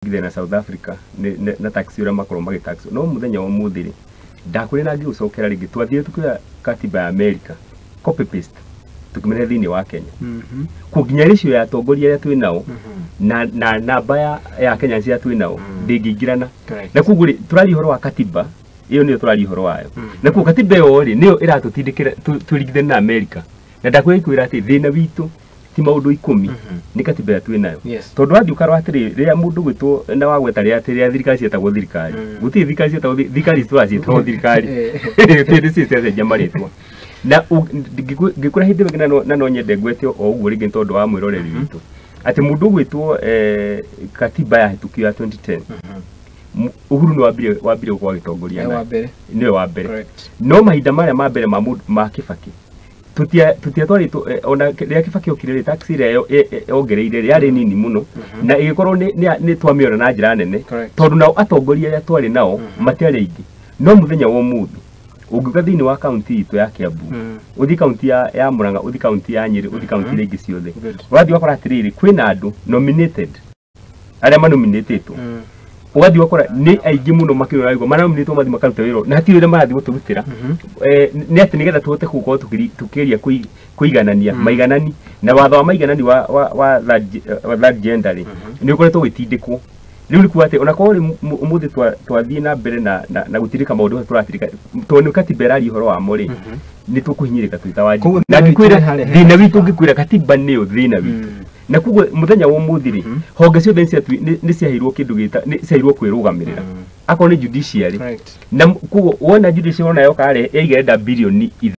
githe na South Africa na taxi ura makoro magi taxi no muthenya wa muthiri ndakwire na ngiucokera ringi twathire tukia katiba ya America copy paste tukimene thini wa Kenya kuginya ratio ya atongoria ya twinao na namba ya Kenya cia twinao ndingingirana na kuguri turari horo wa katiba iyo niyo turari horo wayo na ku katiba yo ri niyo iratutindikira turigithe na America na ndakwire kwira ati thina witu ti maundu 10 ni katiba ya twinayo tondu wathi ukarwa atiri ria mundu gwitwo na wagweta ria atiri ya thirikari cietagwo thirikari guti thirikari cietagwo thirikari cietagwo thirikari tindi ciete jamaritwo na ngikura hindi na no nyende gwete o uguo ringi tondu wa mwiroreri witu ati mundu gwitwo katiba ya hitukio ya 2010 Uhuru no wambire kwa gitongoria na niwe wa mbere no mahinda maria ma mbere ma Kibaki tutia twarito ona ria Kibaki okire taxi ria ongereire yari nini muno na igikorwo ni twamiona na njira nene tondu nao atongoria ya twari nao matiari ingi no muthenya wa muthu ungiuka thini wa county itu ya Kiambu uthi county ya Murang'a uthi county ya Nyeri uthi county ringi ciothe wathi wakora atiriri kwina andu nominated aria manominatetwo ugathi wakora ni aingi muno makirora igwa manominatetwo mathi makaruta wiro na hati wira marathi guturutira ni ati nigetha tuhote gukorwo tukiria kuiganania maiganani na watho wa maiganani wa that gender ni ukoretwo gwitindikwo riu ni kuate ona ko umuthi twathie na mbere na gutirika maundu turatirika tondu katiba irari horo wa muri ni tukuhinyirika twita waji na ngikwira thina witu ngikwira katiba niyo thina witu na kugo muthenya wa umuthiri honge ciothe ni ciahirwo kindu gita ni ciahirwo kwirugamirira akoni judiciary na kugo wona judiciary ona yo kare yaigenda bilioni